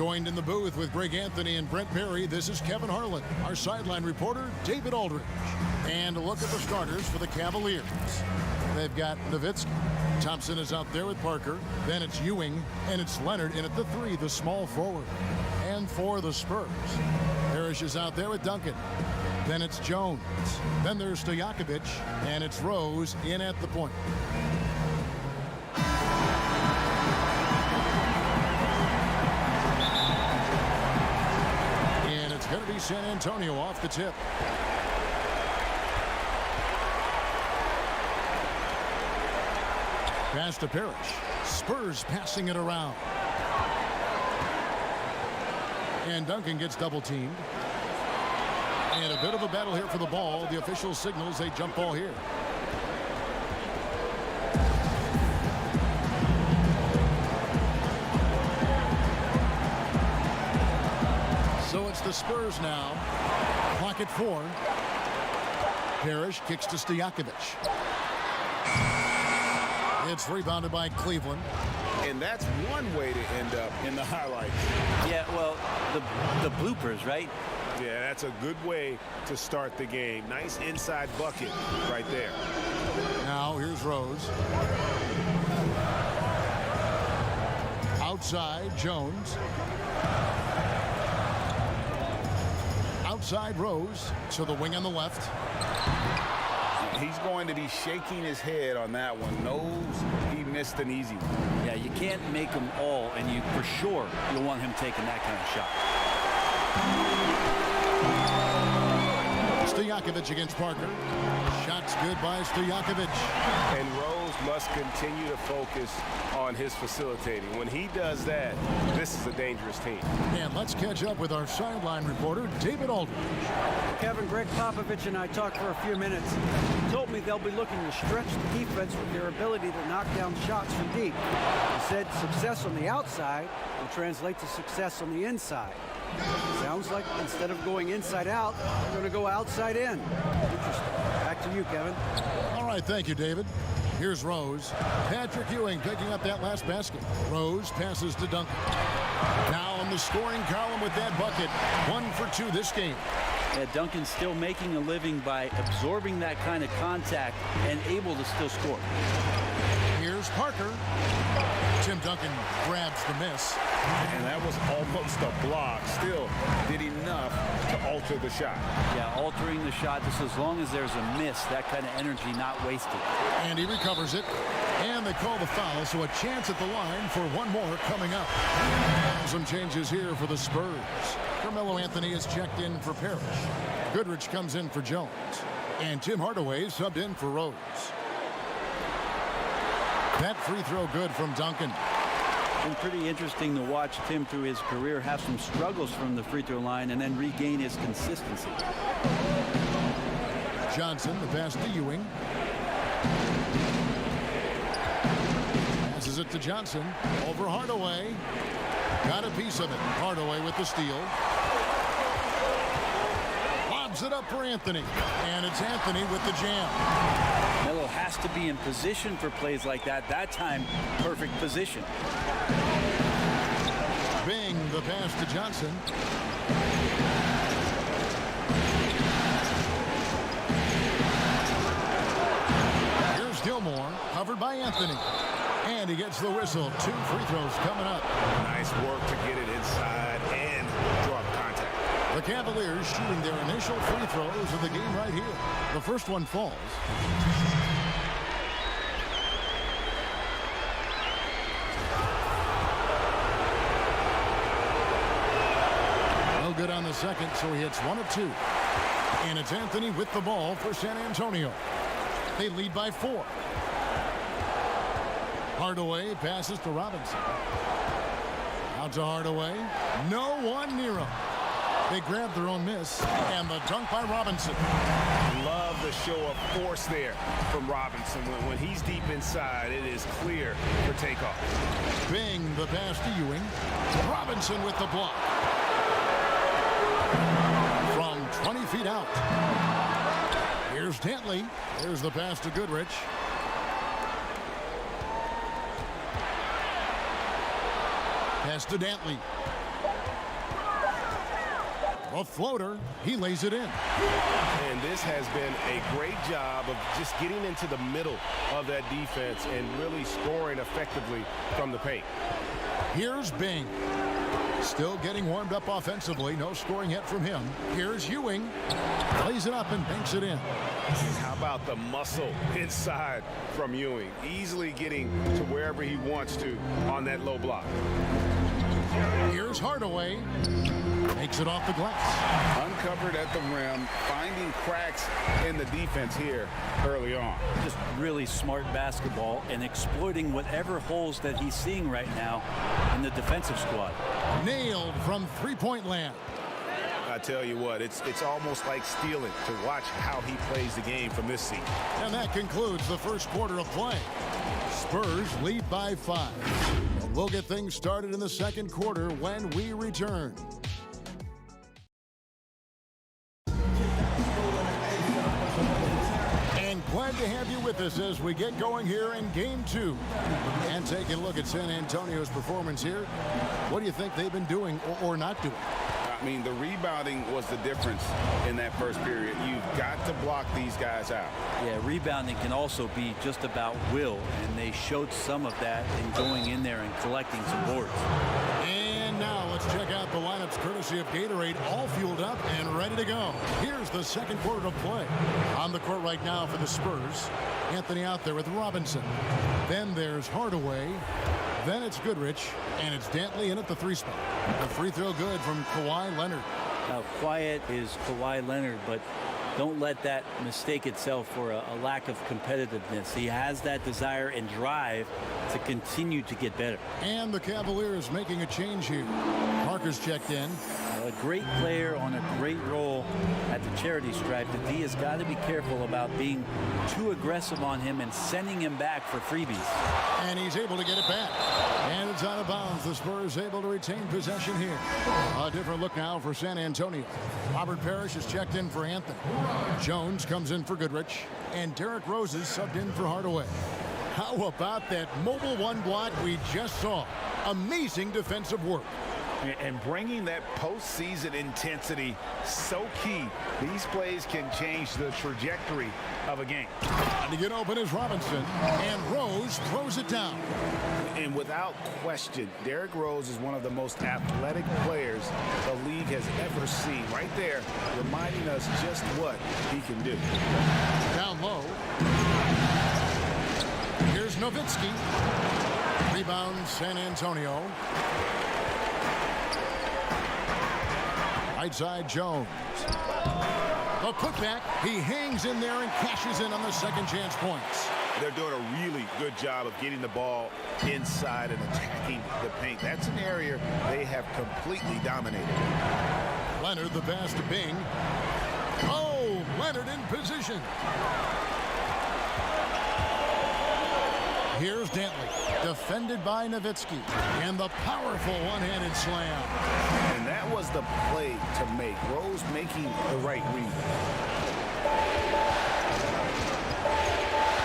Joined in the booth with Greg Anthony and Brent Berry, this is Kevin Harlan. Our sideline reporter, David Aldridge. And a look at the starters for the Cavaliers. They've got Nowitzki. Thompson is out there with Parker. Then it's Ewing, and it's Leonard in at the 3, the small forward. And for the Spurs, Parrish is out there with Duncan. Then it's Jones. Then there's Stojakovic, and it's Rose in at the point. And it's going to be San Antonio off the tip. Pass to Parrish. Spurs passing it around. And Duncan gets double teamed. And a bit of a battle here for the ball. The official signals a jump ball here. So it's the Spurs now. Clock at 4. Parrish kicks to Stojakovic. It's rebounded by Cleveland. And that's one way to end up in the highlights. Yeah, well, the bloopers, right? Yeah, that's a good way to start the game. Nice inside bucket right there. Now here's Rose. Outside, Jones. Outside, Rose. To the wing on the left. He's going to be shaking his head on that one. Knows he missed an easy one. Yeah, you can't make them all, and you for sure you'll want him taking that kind of shot. Stojakovic against Parker. Shots good by Stojakovic. And Rose must continue to focus on his facilitating. When he does that, this is a dangerous team. And let's catch up with our sideline reporter, David Aldridge. Kevin, Greg Popovich and I talked for a few minutes. He told me they'll be looking to stretch the defense with their ability to knock down shots from deep. He said success on the outside will translate to success on the inside. Sounds like instead of going inside out, they're going to go outside in. Interesting. Back to you, Kevin. All right, thank you, David. Here's Rose. Patrick Ewing picking up that last basket. Rose passes to Duncan. Now in the scoring column with that bucket. 1 for 2 this game. Yeah, Duncan's still making a living by absorbing that kind of contact and able to still score. Here's Parker. Tim Duncan grabs the miss. And that was almost a block. Still did enough to alter the shot. Yeah, altering the shot just as long as there's a miss, that kind of energy not wasted. And he recovers it. And they call the foul, so a chance at the line for one more coming up. Some changes here for the Spurs. Carmelo Anthony is checked in for Parrish. Goodrich comes in for Jones. And Tim Hardaway subbed in for Rose. That free throw good from Duncan. Been pretty interesting to watch Tim through his career have some struggles from the free throw line and then regain his consistency. Johnson, the pass to Ewing. Passes it to Johnson. Over Hardaway. Got a piece of it. Hardaway with the steal. Lobs it up for Anthony. And it's Anthony with the jam. Melo has to be in position for plays like that. That time, perfect position. Bing, the pass to Johnson. Here's Gilmore, covered by Anthony. And he gets the whistle. 2 free throws coming up. Nice work to get it inside and draw contact. The Cavaliers shooting their initial free throws of the game right here. The first one falls. No good on the second, so he hits 1 of 2. And it's Anthony with the ball for San Antonio. They lead by 4. Hardaway passes to Robinson. Out to Hardaway. No one near him. They grab their own miss. And the dunk by Robinson. Love the show of force there from Robinson. When he's deep inside, it is clear for takeoff. Bing, the pass to Ewing. Robinson with the block. From 20 feet out. Here's Dantley. There's the pass to Goodrich. Pass to Dantley. A floater. He lays it in. And this has been a great job of just getting into the middle of that defense and really scoring effectively from the paint. Here's Bing. Still getting warmed up offensively. No scoring yet from him. Here's Ewing. Lays it up and banks it in. How about the muscle inside from Ewing? Easily getting to wherever he wants to on that low block. Here's Hardaway. Makes it off the glass. Uncovered at the rim, finding cracks in the defense here early on. Just really smart basketball and exploiting whatever holes that he's seeing right now in the defensive squad. Nailed from three-point land. I tell you what, it's almost like stealing to watch how he plays the game from this seat. And that concludes the first quarter of play. Spurs lead by 5. And we'll get things started in the second quarter when we return. And glad to have you with us as we get going here in Game 2. And taking a look at San Antonio's performance here. What do you think they've been doing or not doing? I mean, the rebounding was the difference in that first period. You've got to block these guys out. Yeah, rebounding can also be just about will, and they showed some of that in going in there and collecting some boards. And now let's check out the lineups courtesy of Gatorade, all fueled up and ready to go. Here's the second quarter of play. On the court right now for the Spurs. Anthony out there with Robinson. Then there's Hardaway. Then it's Goodrich, and it's Dantley in at the 3 spot. The free throw good from Kawhi Leonard. Now, quiet is Kawhi Leonard, but don't let that mistake itself for a lack of competitiveness. He has that desire and drive to continue to get better. And the Cavaliers making a change here. Parker's checked in. A great player on a great role at the charity stripe. The D has got to be careful about being too aggressive on him and sending him back for freebies. And he's able to get it back. And it's out of bounds. The Spurs able to retain possession here. A different look now for San Antonio. Robert Parrish is checked in for Anthony. Jones comes in for Goodrich. And Derrick Rose is subbed in for Hardaway. How about that mobile one block we just saw? Amazing defensive work. And bringing that postseason intensity, so key. These plays can change the trajectory of a game. And to get open is Robinson. And Rose throws it down. And without question, Derrick Rose is one of the most athletic players the league has ever seen. Right there, reminding us just what he can do. Down low. Here's Nowitzki. Rebound San Antonio. Right side Jones. The putback. He hangs in there and cashes in on the second chance points. They're doing a really good job of getting the ball inside and attacking the paint. That's an area they have completely dominated. Leonard the pass to Bing. Oh, Leonard in position. Here's Dantley, defended by Nowitzki, and the powerful one-handed slam. And that was the play to make. Rose making the right read.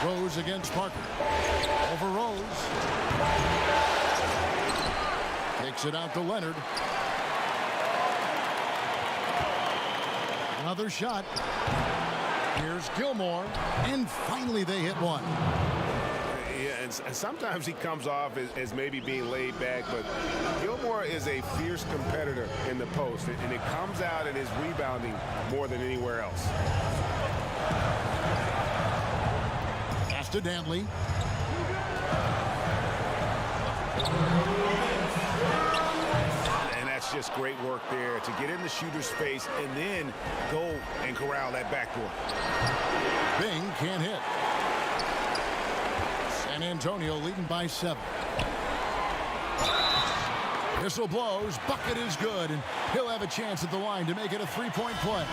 Rose against Parker. Over Rose. Takes it out to Leonard. Another shot. Here's Gilmore, and finally they hit one. And sometimes he comes off as maybe being laid back, but Gilmore is a fierce competitor in the post, and it comes out in his rebounding more than anywhere else. Pass to Dantley. And that's just great work there to get in the shooter's face and then go and corral that backdoor. Bing can't hit. San Antonio leading by 7. Whistle blows. Bucket is good, and he'll have a chance at the line to make it a 3-point play.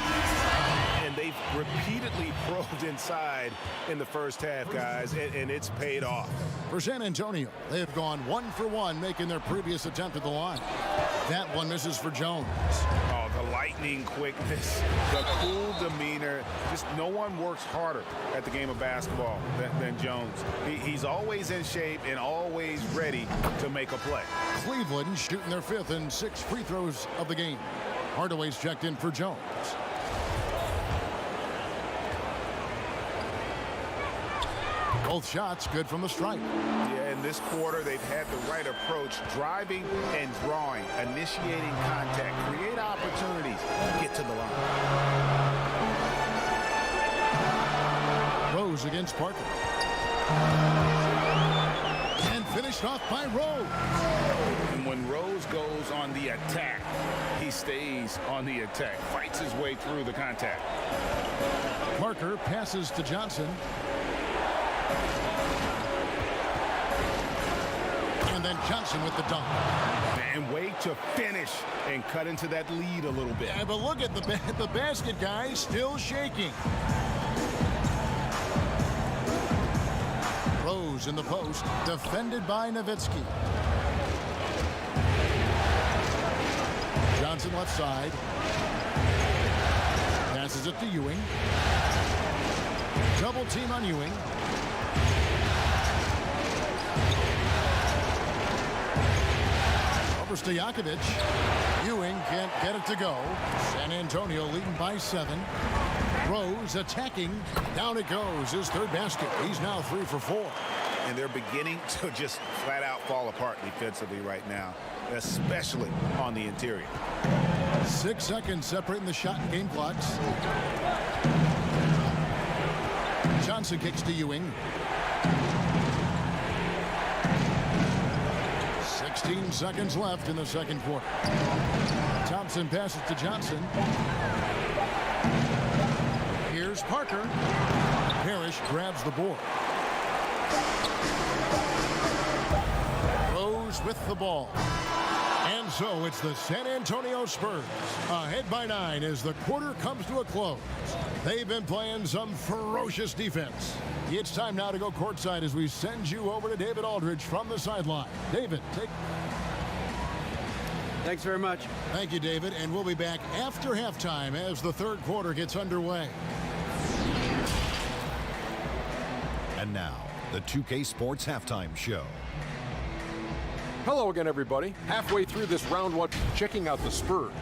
And they've repeatedly probed inside in the first half, guys, and it's paid off. For San Antonio, they have gone 1 for 1, making their previous attempt at the line. That one misses for Jones. Oh, the lightning quickness, the cool demeanor. Just no one works harder at the game of basketball than Jones. He's always in shape and always ready to make a play. Cleveland shooting their 5th and 6th free throws of the game. Hardaway's checked in for Jones. Both shots good from the stripe. Yeah, in this quarter, they've had the right approach, driving and drawing, initiating contact, create opportunities, get to the line. Rose against Parker. And finished off by Rose. And when Rose goes on the attack, he stays on the attack, fights his way through the contact. Parker passes to Johnson. And then Johnson with the dunk. And way to finish and cut into that lead a little bit. Yeah, but look at the basket, guys, still shaking. Rose in the post, defended by Nowitzki. Johnson left side. Passes it to Ewing. Double team on Ewing. Over Stojakovic. Ewing can't get it to go. San Antonio leading by 7. Rose attacking. Down it goes. His third basket. He's now 3 for 4. And they're beginning to just flat out fall apart defensively right now, especially on the interior. 6 seconds separating the shot and game clocks. Johnson kicks to Ewing. 16 seconds left in the second quarter. Thompson passes to Johnson. Here's Parker. Parrish grabs the board. Rose with the ball. And so it's the San Antonio Spurs ahead by 9 as the quarter comes to a close. They've been playing some ferocious defense. It's time now to go courtside as we send you over to David Aldridge from the sideline. David, take. Thanks very much. Thank you, David, and we'll be back after halftime as the third quarter gets underway. And now, the 2K Sports Halftime Show. Hello again, everybody. Halfway through this round one, checking out the Spurs.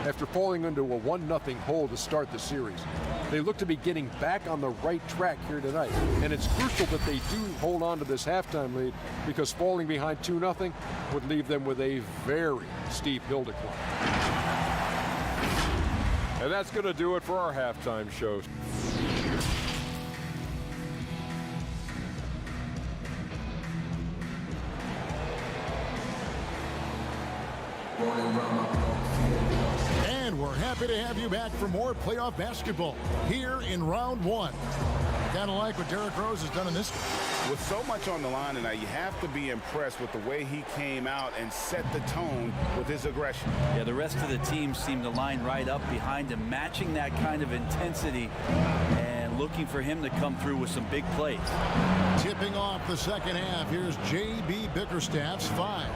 After falling into a 1-0 hole to start the series, they look to be getting back on the right track here tonight. And it's crucial that they do hold on to this halftime lead, because falling behind 2-0 would leave them with a very steep hill to climb. And that's going to do it for our halftime show. And we're happy to have you back for more playoff basketball here in round 1. Kind of like what Derrick Rose has done in this game. With so much on the line tonight, you have to be impressed with the way he came out and set the tone with his aggression. Yeah, the rest of the team seemed to line right up behind him, matching that kind of intensity and looking for him to come through with some big plays. Tipping off the second half, here's J.B. Bickerstaff's 5.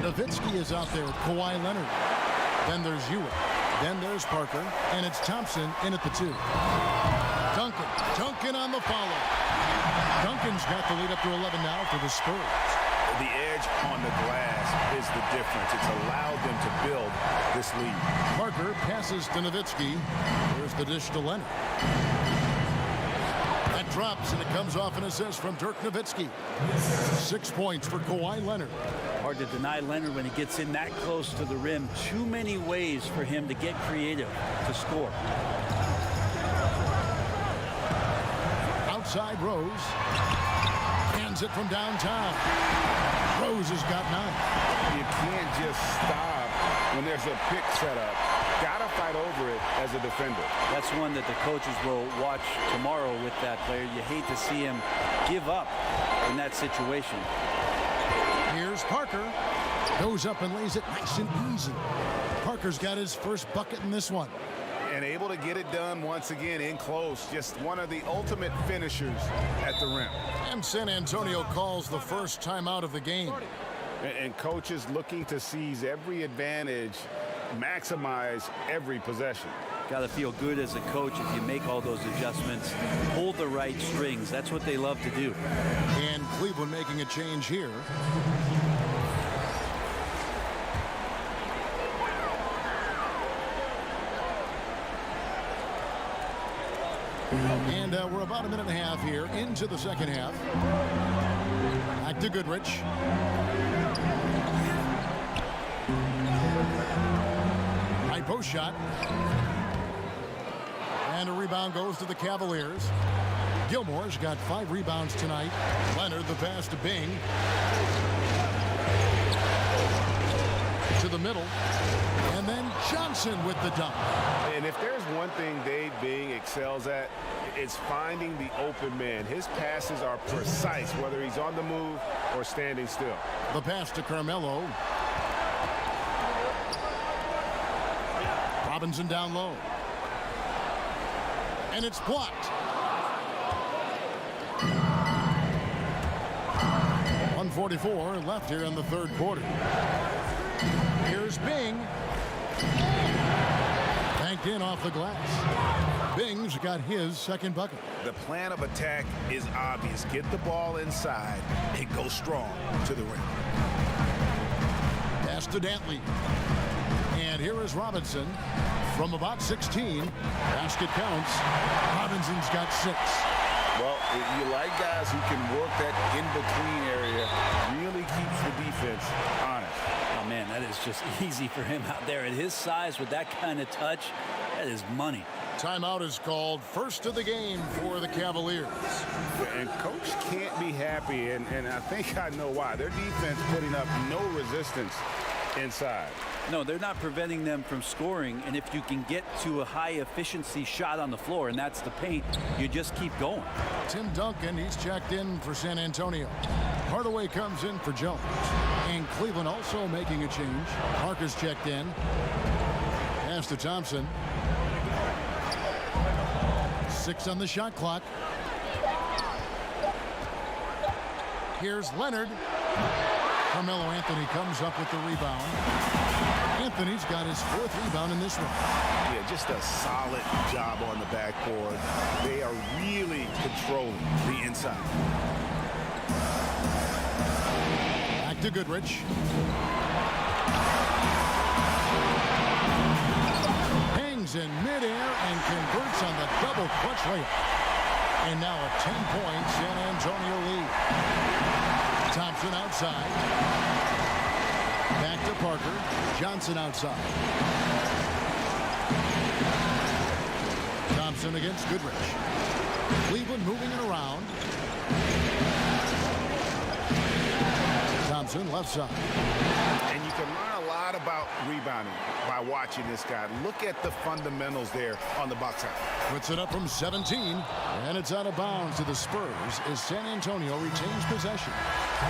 Nowitzki is out there with Kawhi Leonard. Then there's Ewing. Then there's Parker. And it's Thompson in at the 2. Duncan on the follow. Duncan's got the lead up to 11 now for the Spurs. The edge on the glass is the difference. It's allowed them to build this lead. Parker passes to Nowitzki. There's the dish to Leonard. That drops, and it comes off an assist from Dirk Nowitzki. 6 points for Kawhi Leonard. Hard to deny Leonard when he gets in that close to the rim. Too many ways for him to get creative to score. Outside Rose. Hands it from downtown. Rose has got 9. You can't just stop when there's a pick set up. Gotta fight over it as a defender. That's one that the coaches will watch tomorrow with that player. You hate to see him give up in that situation. Here's Parker. Goes up and lays it nice and easy. Parker's got his first bucket in this one. And able to get it done once again in close. Just one of the ultimate finishers at the rim. And San Antonio calls the first timeout of the game. And coaches looking to seize every advantage, maximize every possession. Got to feel good as a coach if you make all those adjustments, pull the right strings. That's what they love to do. And Cleveland making a change here. And we're about a minute and a half here into the second half. Back to Goodrich. High post shot. And a rebound goes to the Cavaliers. Gilmore's got 5 rebounds tonight. Leonard, the pass to Bing. To the middle. And then Johnson with the dunk. And if there's one thing Dave Bing excels at, it's finding the open man. His passes are precise, whether he's on the move or standing still. The pass to Carmelo. Robinson down low. And it's blocked. 1:44 left here in the third quarter. Here's Bing. Banked in off the glass. Bing's got his second bucket. The plan of attack is obvious. Get the ball inside and go strong to the rim. Pass to Dantley. And here is Robinson from about 16. Basket counts. Robinson's got 6. Well, you like guys who can work that in-between area. Really keeps the defense honest. Oh, man, that is just easy for him out there. At his size with that kind of touch, that is money. Timeout is called. First of the game for the Cavaliers. And coach can't be happy, and I think I know why. Their defense putting up no resistance inside. No, they're not preventing them from scoring, and if you can get to a high-efficiency shot on the floor, and that's the paint, you just keep going. Tim Duncan, he's checked in for San Antonio. Hardaway comes in for Jones. And Cleveland also making a change. Parker's checked in. Pass to Thompson. 6 on the shot clock. Here's Leonard. Carmelo Anthony comes up with the rebound. Anthony's got his 4th rebound in this one. Yeah, just a solid job on the backboard. They are really controlling the inside. Back to Goodrich. Hangs in midair and converts on the double clutch layup. And now a 10-point San Antonio lead. Thompson outside. Back to Parker. Johnson outside. Thompson against Goodrich. Cleveland moving it around. Thompson left side. And you can learn a lot about rebounding by watching this guy. Look at the fundamentals there on the box out. Puts it up from 17, and it's out of bounds to the Spurs as San Antonio retains possession.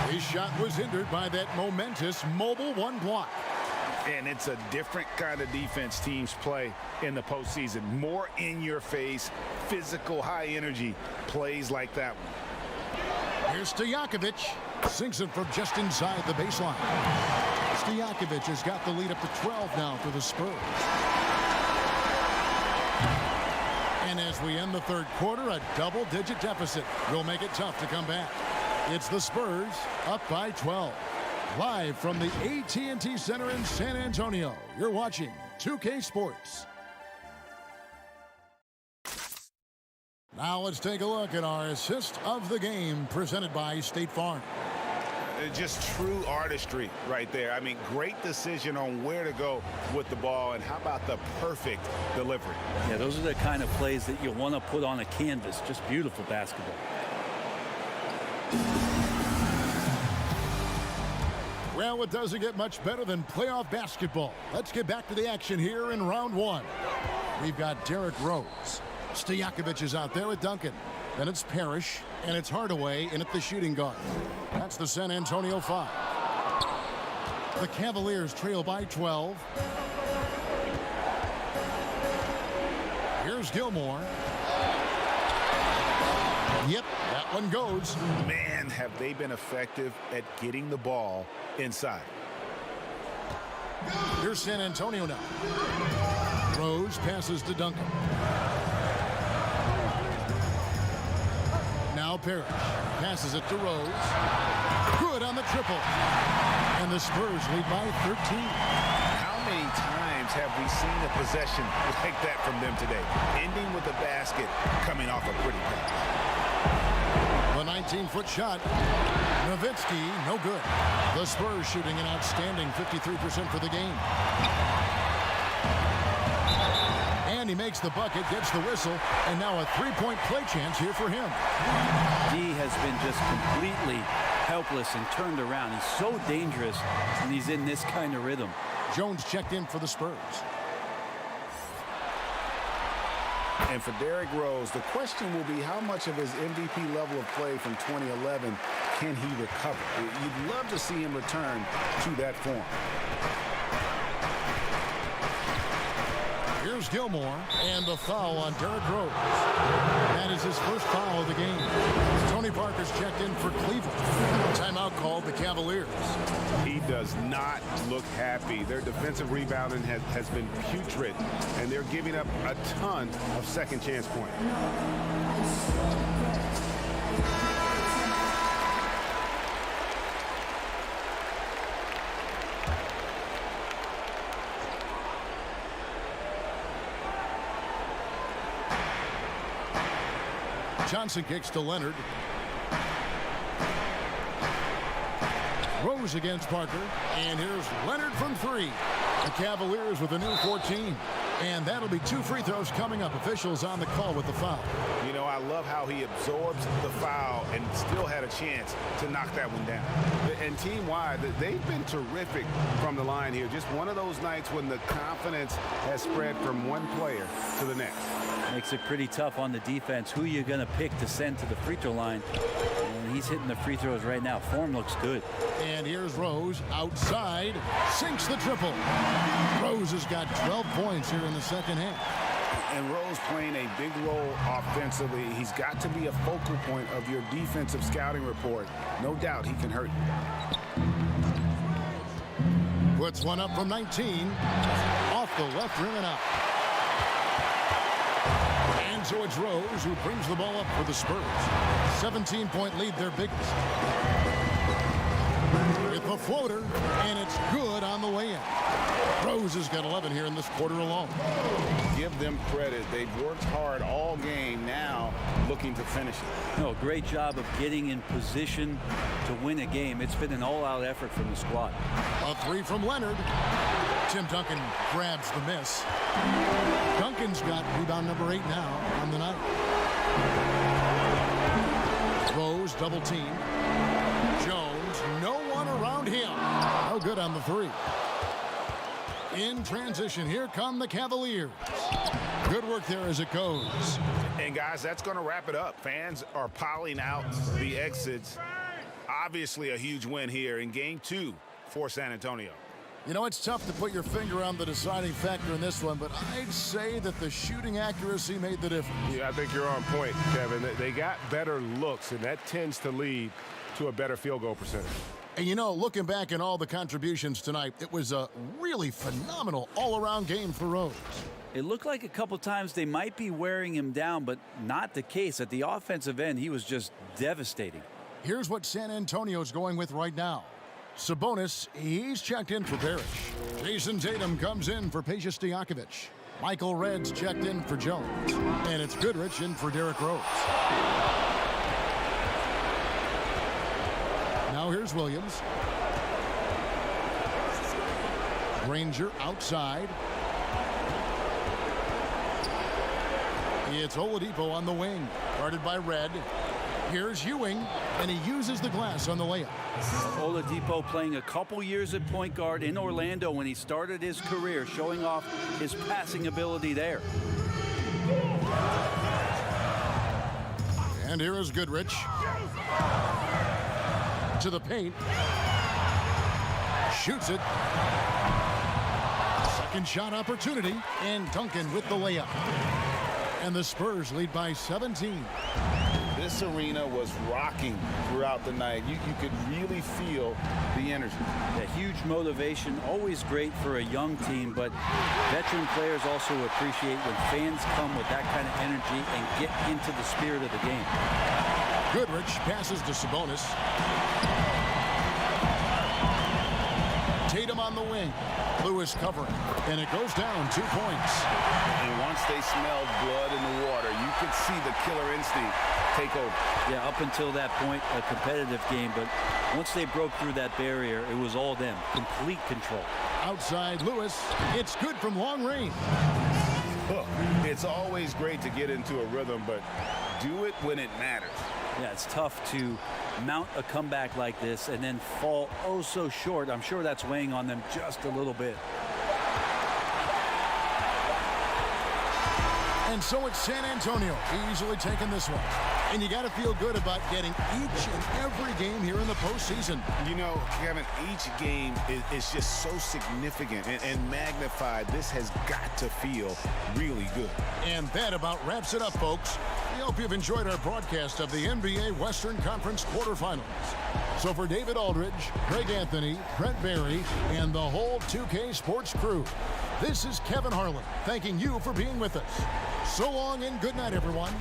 His shot was hindered by that momentous mobile 1 block. And it's a different kind of defense teams play in the postseason. More in your face, physical, high energy plays like that one. Here's Stojakovic. Sinks it from just inside the baseline. Stojakovic has got the lead up to 12 now for the Spurs. And as we end the third quarter, a double-digit deficit will make it tough to come back. It's the Spurs up by 12. Live from the AT&T Center in San Antonio, you're watching 2K Sports. Now let's take a look at our assist of the game presented by State Farm. Just true artistry right there. I mean, great decision on where to go with the ball, and how about the perfect delivery? Yeah, those are the kind of plays that you want to put on a canvas. Just beautiful basketball. Well, it doesn't get much better than playoff basketball. Let's get back to the action here in round 1. We've got Derrick Rose. Stojakovic is out there with Duncan. Then it's Parrish, and it's Hardaway in at the shooting guard. That's the San Antonio 5. The Cavaliers trail by 12. Here's Gilmore. Yep, that one goes. Man, have they been effective at getting the ball inside. Here's San Antonio now. Rose passes to Duncan. Now Parrish passes it to Rose. Good on the triple. And the Spurs lead by 13. How many times have we seen a possession like that from them today? Ending with a basket, coming off a pretty pass. The 19-foot shot. Nowitzki, no good. The Spurs shooting an outstanding 53% for the game. And he makes the bucket, gets the whistle, and now a three-point play chance here for him. D has been just completely helpless and turned around. He's so dangerous when he's in this kind of rhythm. Jones checked in for the Spurs. And for Derrick Rose, the question will be how much of his MVP level of play from 2011 can he recover? You'd love to see him return to that form. Here's Gilmore, and the foul on Derrick Rose. That is his first foul of the game. Tony Parker's checked in for Cleveland. Timeout called the Cavaliers. He does not look happy. Their defensive rebounding has been putrid, and they're giving up a ton of second chance points. Johnson kicks to Leonard. Rose against Parker. And here's Leonard from three. The Cavaliers with a new 14. And that'll be 2 free throws coming up. Officials on the call with the foul. You know, I love how he absorbs the foul and still had a chance to knock that one down. And team-wide, they've been terrific from the line here. Just one of those nights when the confidence has spread from one player to the next. Makes it pretty tough on the defense. Who you're going to pick to send to the free throw line. And he's hitting the free throws right now. Form looks good. And here's Rose outside. Sinks the triple. Rose has got 12 points here in the second half. And Rose playing a big role offensively. He's got to be a focal point of your defensive scouting report. No doubt he can hurt you. Puts one up from 19. Off the left rim and out. And so it's Rose who brings the ball up for the Spurs. 17-point lead, their biggest. With the floater, and it's good on the way in. Rose has got 11 here in this quarter alone. Give them credit. They've worked hard all game, now looking to finish it. No, great job of getting in position to win a game. It's been an all-out effort from the squad. A three from Leonard. Tim Duncan grabs the miss. Duncan's got rebound number 8 now on the night. Rose double team. Jones, no one around him. No good on the three. In transition, here come the Cavaliers. Good work there as it goes. And guys, that's going to wrap it up. Fans are piling out the exits. Obviously a huge win here in game 2 for San Antonio. You know, it's tough to put your finger on the deciding factor in this one, but I'd say that the shooting accuracy made the difference. Yeah, I think you're on point, Kevin. They got better looks, and that tends to lead to a better field goal percentage. And you know, looking back at all the contributions tonight, it was a really phenomenal all-around game for Rose. It looked like a couple times they might be wearing him down, but not the case. At the offensive end, he was just devastating. Here's what San Antonio's going with right now. Sabonis, he's checked in for Parrish. Jason Tatum comes in for Peja Stojakovic. Michael Redd's checked in for Jones. And it's Goodrich in for Derrick Rose. Now here's Williams. Granger outside. It's Oladipo on the wing, guarded by Redd. Here's Ewing, and he uses the glass on the layup. Oladipo playing a couple years at point guard in Orlando when he started his career, showing off his passing ability there. And here is Goodrich. To the paint. Shoots it. Second shot opportunity, and Duncan with the layup. And the Spurs lead by 17. This arena was rocking throughout the night. You could really feel the energy. A huge motivation, always great for a young team, but veteran players also appreciate when fans come with that kind of energy and get into the spirit of the game. Goodrich passes to Sabonis. Tatum on the wing. Lewis covering. And it goes down 2 points. And once they smelled blood in the water, you could see the killer instinct take over. Yeah, up until that point, a competitive game, but once they broke through that barrier, it was all them. Complete control. Outside Lewis. It's good from long range. Look, it's always great to get into a rhythm, but do it when it matters. Yeah, it's tough to mount a comeback like this and then fall oh so short. I'm sure that's weighing on them just a little bit. And so it's San Antonio easily taking this one. And you got to feel good about getting each and every game here in the postseason. You know, Kevin, each game is just so significant and magnified. This has got to feel really good. And that about wraps it up, folks. We hope you've enjoyed our broadcast of the NBA Western Conference quarterfinals. So for David Aldridge, Greg Anthony, Brent Barry, and the whole 2K Sports crew, this is Kevin Harlan thanking you for being with us. So long and good night, everyone.